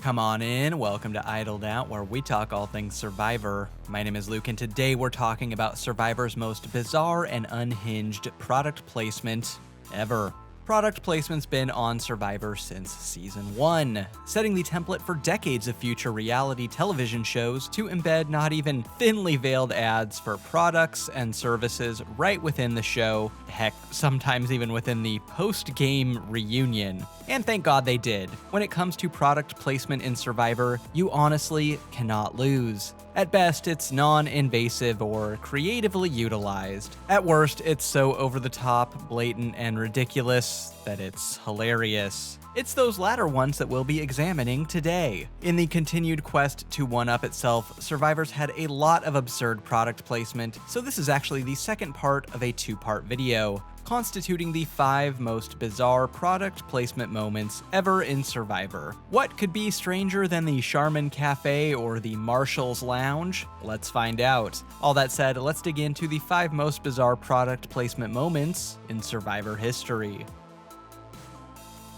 Come on in, welcome to Idled Out, where we talk all things Survivor. My name is Luke, and today we're talking about Survivor's most bizarre and unhinged product placement ever. Product placement's been on Survivor since Season 1, setting the template for decades of future reality television shows to embed not even thinly veiled ads for products and services right within the show, heck, sometimes even within the post-game reunion. And thank God they did. When it comes to product placement in Survivor, you honestly cannot lose. At best, it's non-invasive or creatively utilized. At worst, it's so over-the-top, blatant, and ridiculous that it's hilarious. It's those latter ones that we'll be examining today. In the continued quest to one-up itself, Survivor's had a lot of absurd product placement, so this is actually the second part of a two-part video, constituting the 5 most bizarre product placement moments ever in Survivor. What could be stranger than the Charmin Cafe or the Marshall's Lounge? Let's find out. All that said, let's dig into the 5 most bizarre product placement moments in Survivor history.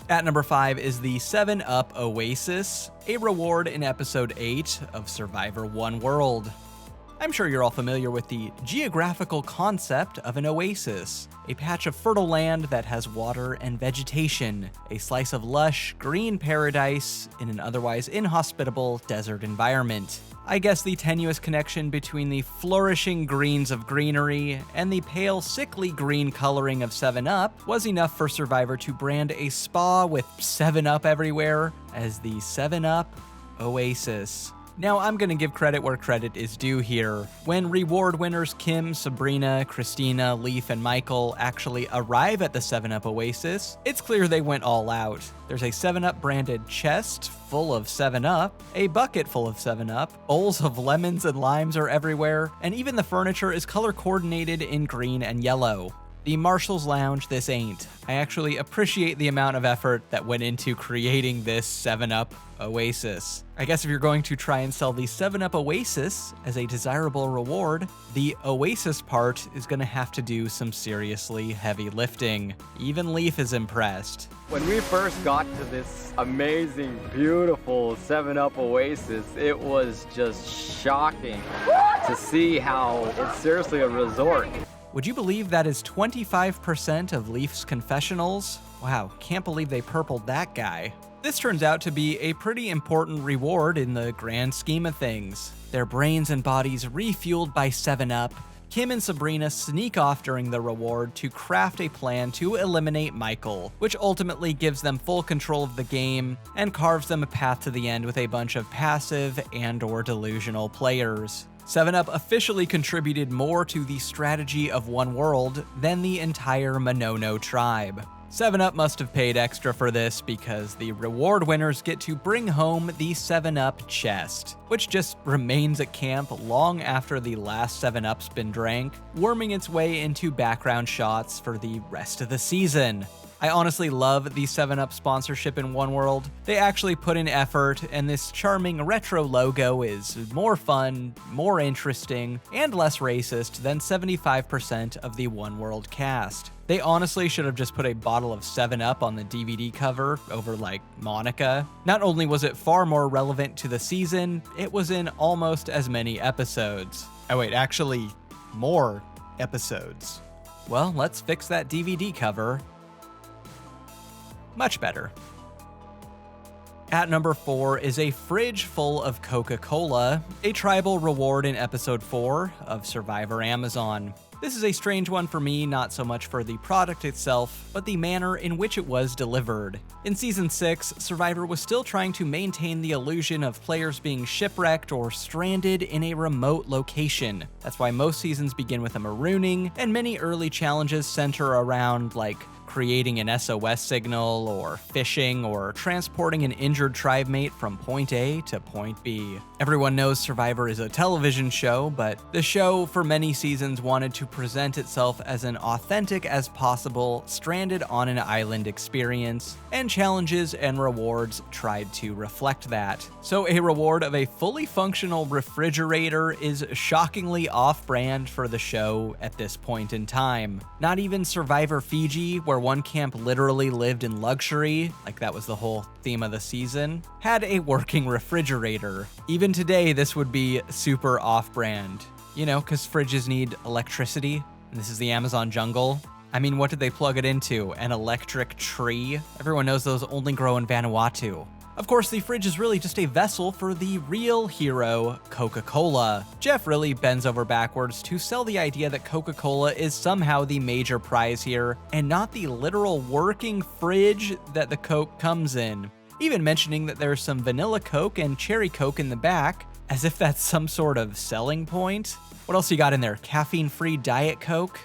At number 5 is the 7-Up Oasis, a reward in episode 8 of Survivor One World. I'm sure you're all familiar with the geographical concept of an oasis, a patch of fertile land that has water and vegetation, a slice of lush, green paradise in an otherwise inhospitable desert environment. I guess the tenuous connection between the flourishing greens of greenery and the pale, sickly green coloring of 7-Up was enough for Survivor to brand a spa with 7-Up everywhere as the 7-Up Oasis. Now, I'm gonna give credit where credit is due here. When reward winners Kim, Sabrina, Christina, Leif, and Michael actually arrive at the 7-Up Oasis, it's clear they went all out. There's a 7-Up branded chest full of 7-Up, a bucket full of 7-Up, bowls of lemons and limes are everywhere, and even the furniture is color coordinated in green and yellow. The Marshall's Lounge this ain't. I actually appreciate the amount of effort that went into creating this 7-Up Oasis. I guess if you're going to try and sell the 7-Up Oasis as a desirable reward, the Oasis part is gonna have to do some seriously heavy lifting. Even Leif is impressed. When we first got to this amazing, beautiful 7-Up Oasis, it was just shocking to see how it's seriously a resort. Would you believe that is 25% of Leif's confessionals? Wow, can't believe they purpled that guy. This turns out to be a pretty important reward in the grand scheme of things. Their brains and bodies refueled by 7-Up, Kim and Sabrina sneak off during the reward to craft a plan to eliminate Michael, which ultimately gives them full control of the game and carves them a path to the end with a bunch of passive and/or delusional players. 7-Up officially contributed more to the strategy of One World than the entire Monono tribe. 7-Up must have paid extra for this because the reward winners get to bring home the 7-Up chest, which just remains at camp long after the last 7-Up's been drank, worming its way into background shots for the rest of the season. I honestly love the 7-Up sponsorship in One World. They actually put in effort, and this charming retro logo is more fun, more interesting, and less racist than 75% of the One World cast. They honestly should have just put a bottle of 7-Up on the DVD cover over, like, Monica. Not only was it far more relevant to the season, it was in almost as many episodes. Oh wait, actually, more episodes. Well, let's fix that DVD cover. Much better. At number 4 is a fridge full of Coca-Cola, a tribal reward in episode 4 of Survivor Amazon. This is a strange one for me, not so much for the product itself, but the manner in which it was delivered. In Season 6, Survivor was still trying to maintain the illusion of players being shipwrecked or stranded in a remote location. That's why most seasons begin with a marooning, and many early challenges center around, like, creating an SOS signal, or fishing, or transporting an injured tribe mate from point A to point B. Everyone knows Survivor is a television show, but the show for many seasons wanted to present itself as an authentic as possible, stranded on an island experience, and challenges and rewards tried to reflect that. So a reward of a fully functional refrigerator is shockingly off-brand for the show at this point in time. Not even Survivor Fiji, where where one camp literally lived in luxury, like that was the whole theme of the season, had a working refrigerator. Even today, this would be super off-brand. You know, because fridges need electricity, and this is the Amazon jungle. I mean, what did they plug it into? An electric tree? Everyone knows those only grow in Vanuatu. Of course, the fridge is really just a vessel for the real hero, Coca-Cola. Jeff really bends over backwards to sell the idea that Coca-Cola is somehow the major prize here, and not the literal working fridge that the Coke comes in. Even mentioning that there's some vanilla Coke and cherry Coke in the back, as if that's some sort of selling point. What else you got in there? Caffeine-free Diet Coke?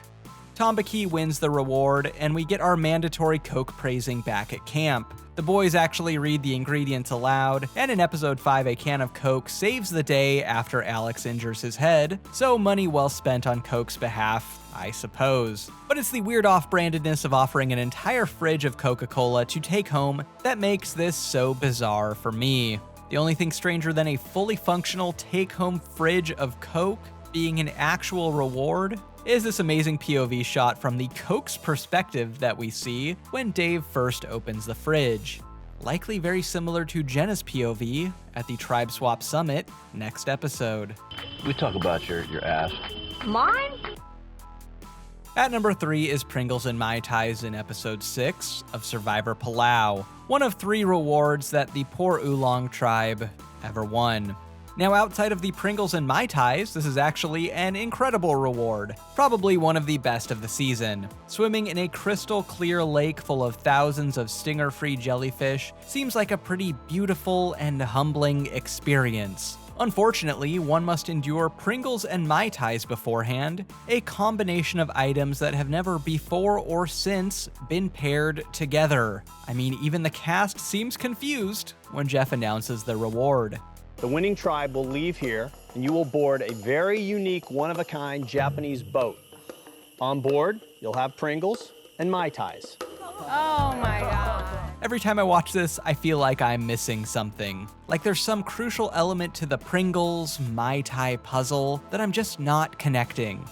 Tombaki wins the reward, and we get our mandatory Coke praising back at camp. The boys actually read the ingredients aloud, and in episode 5, a can of Coke saves the day after Alex injures his head, so money well spent on Coke's behalf, I suppose. But it's the weird off-brandedness of offering an entire fridge of Coca-Cola to take home that makes this so bizarre for me. The only thing stranger than a fully functional take-home fridge of Coke being an actual reward is this amazing POV shot from the Coke's perspective that we see when Dave first opens the fridge. Likely very similar to Jenna's POV at the Tribe Swap Summit next episode. We talk about your ass. Mine? At number 3 is Pringles and Mai Tais in episode 6 of Survivor Palau, one of 3 rewards that the poor Oolong tribe ever won. Now, outside of the Pringles and Mai Tais, this is actually an incredible reward, probably one of the best of the season. Swimming in a crystal clear lake full of thousands of stinger-free jellyfish seems like a pretty beautiful and humbling experience. Unfortunately, one must endure Pringles and Mai Tais beforehand, a combination of items that have never before or since been paired together. I mean, even the cast seems confused when Jeff announces the reward. The winning tribe will leave here, and you will board a very unique, one-of-a-kind Japanese boat. On board, you'll have Pringles and Mai Tais. Oh my God. Every time I watch this, I feel like I'm missing something. Like there's some crucial element to the Pringles Mai Tai puzzle that I'm just not connecting.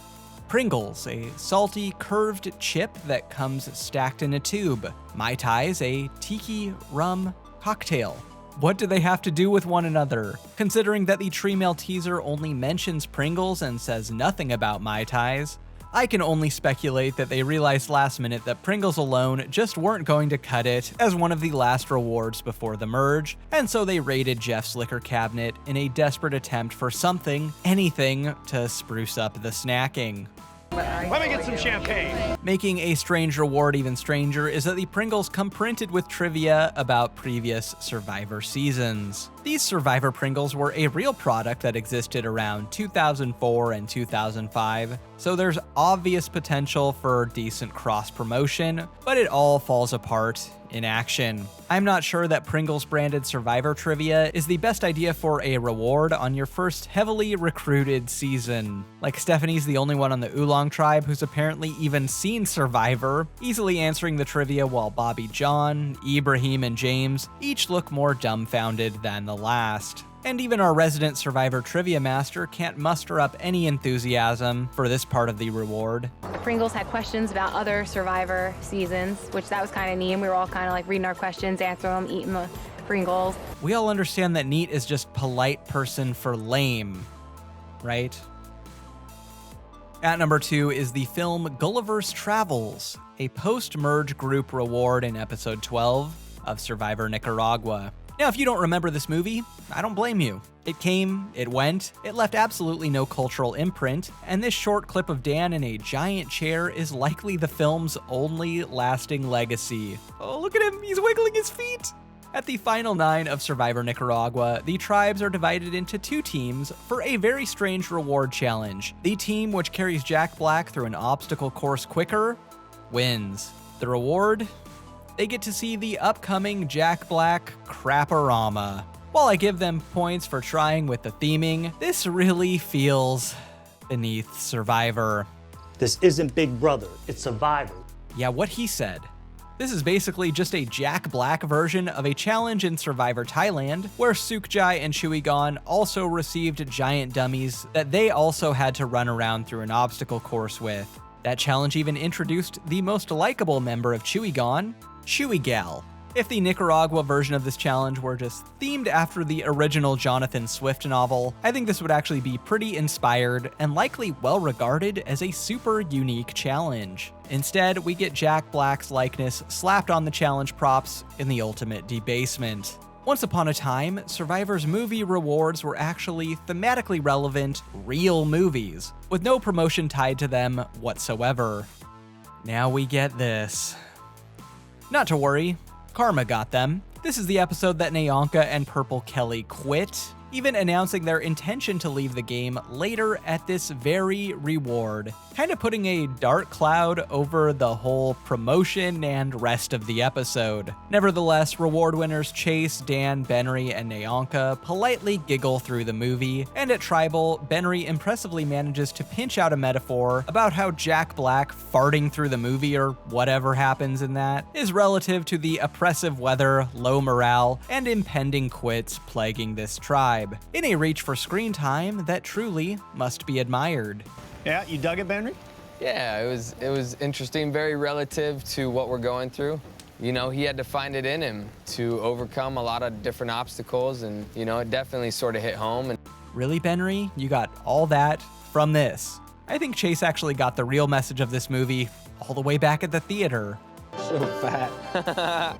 Pringles, a salty, curved chip that comes stacked in a tube. Mai Tais, a tiki rum cocktail. What do they have to do with one another? Considering that the Tree Mail teaser only mentions Pringles and says nothing about Mai Tais, I can only speculate that they realized last minute that Pringles alone just weren't going to cut it as one of the last rewards before the merge, and so they raided Jeff's liquor cabinet in a desperate attempt for something, anything, to spruce up the snacking. Let me get some champagne. Making a strange reward even stranger is that the Pringles come printed with trivia about previous Survivor seasons. These Survivor Pringles were a real product that existed around 2004 and 2005, so there's obvious potential for decent cross-promotion, but it all falls apart in action. I'm not sure that Pringles branded Survivor trivia is the best idea for a reward on your first heavily recruited season. Like Stephanie's the only one on the Oolong tribe who's apparently even seen Survivor, easily answering the trivia while Bobby John, Ibrahim, and James each look more dumbfounded than the last. And even our resident Survivor trivia master can't muster up any enthusiasm for this part of the reward. The Pringles had questions about other Survivor seasons, which that was kind of neat. And we were all kind of like reading our questions, answering them, eating the Pringles. We all understand that neat is just polite person for lame, right? At number 2 is the film Gulliver's Travels, a post-merge group reward in episode 12 of Survivor Nicaragua. Now, if you don't remember this movie, I don't blame you. It came, it went, it left absolutely no cultural imprint, and this short clip of Dan in a giant chair is likely the film's only lasting legacy. Oh, look at him, he's wiggling his feet! At the final 9 of Survivor Nicaragua, the tribes are divided into 2 teams for a very strange reward challenge. The team which carries Jack Black through an obstacle course quicker wins. The reward? They get to see the upcoming Jack Black Crap-O-Rama. While I give them points for trying with the theming, this really feels beneath Survivor. This isn't Big Brother, it's Survivor. Yeah, what he said. This is basically just a Jack Black version of a challenge in Survivor Thailand, where Sukjai and Chuigon also received giant dummies that they also had to run around through an obstacle course with. That challenge even introduced the most likable member of Chewy-gon, Chewy Gal. If the Nicaragua version of this challenge were just themed after the original Jonathan Swift novel, I think this would actually be pretty inspired and likely well regarded as a super unique challenge. Instead, we get Jack Black's likeness slapped on the challenge props in the ultimate debasement. Once upon a time, Survivor's movie rewards were actually thematically relevant, real movies, with no promotion tied to them whatsoever. Now we get this. Not to worry, karma got them. This is the episode that Nayanka and Purple Kelly quit, even announcing their intention to leave the game later at this very reward, kind of putting a dark cloud over the whole promotion and rest of the episode. Nevertheless, reward winners Chase, Dan, Benry, and Nayanka politely giggle through the movie, and at Tribal, Benry impressively manages to pinch out a metaphor about how Jack Black farting through the movie, or whatever happens in that, is relative to the oppressive weather, low morale, and impending quits plaguing this tribe, in a reach for screen time that truly must be admired. Yeah, you dug it, Benry? Yeah, it was interesting, very relative to what we're going through. You know, he had to find it in him to overcome a lot of different obstacles, and, you know, it definitely sort of hit home. Really, Benry? You got all that from this? I think Chase actually got the real message of this movie all the way back at the theater. So fat.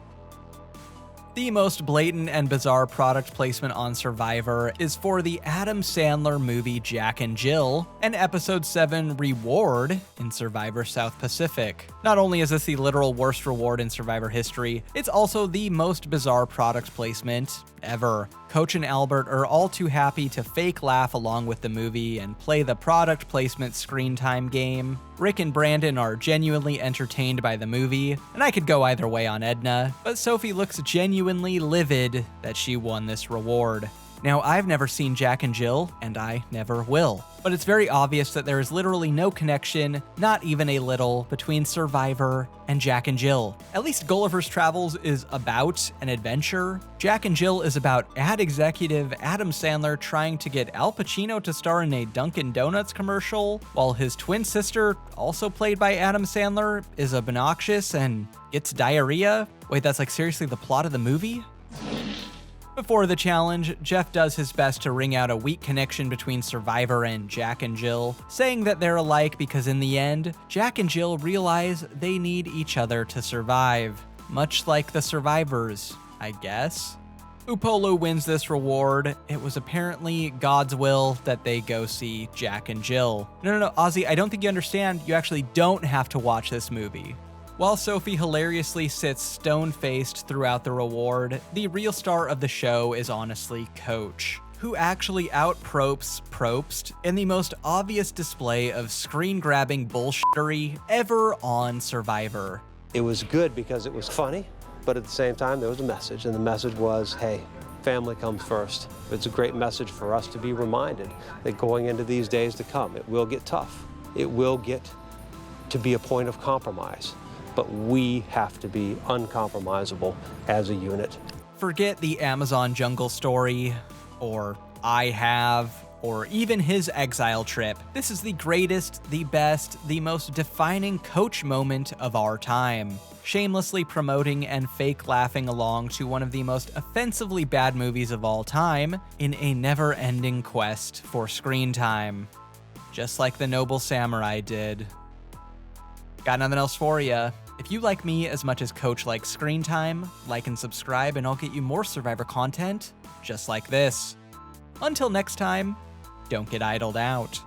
The most blatant and bizarre product placement on Survivor is for the Adam Sandler movie Jack and Jill, an Episode 7 reward in Survivor South Pacific. Not only is this the literal worst reward in Survivor history, it's also the most bizarre product placement ever. Coach and Albert are all too happy to fake laugh along with the movie and play the product placement screen time game. Rick and Brandon are genuinely entertained by the movie, and I could go either way on Edna, but Sophie looks genuinely livid that she won this reward. Now, I've never seen Jack and Jill, and I never will. But it's very obvious that there is literally no connection, not even a little, between Survivor and Jack and Jill. At least Gulliver's Travels is about an adventure. Jack and Jill is about ad executive Adam Sandler trying to get Al Pacino to star in a Dunkin' Donuts commercial, while his twin sister, also played by Adam Sandler, is obnoxious and gets diarrhea. Wait, that's like seriously the plot of the movie? Before the challenge, Jeff does his best to wring out a weak connection between Survivor and Jack and Jill, saying that they're alike because in the end, Jack and Jill realize they need each other to survive. Much like the survivors, I guess. Upolu wins this reward. It was apparently God's will that they go see Jack and Jill. No, Ozzy, I don't think you understand. You actually don't have to watch this movie. While Sophie hilariously sits stone-faced throughout the reward, the real star of the show is honestly Coach, who actually out-propes Probst in the most obvious display of screen-grabbing bullshittery ever on Survivor. It was good because it was funny, but at the same time, there was a message, and the message was, hey, family comes first. It's a great message for us to be reminded that going into these days to come, it will get tough. It will get to be a point of compromise. But we have to be uncompromisable as a unit. Forget the Amazon jungle story, or I Have, or even his exile trip. This is the greatest, the best, the most defining Coach moment of our time. Shamelessly promoting and fake laughing along to one of the most offensively bad movies of all time in a never-ending quest for screen time. Just like the Noble Samurai did. Got nothing else for ya. If you like me as much as Coach likes screen time, like and subscribe and I'll get you more Survivor content just like this. Until next time, don't get idled out.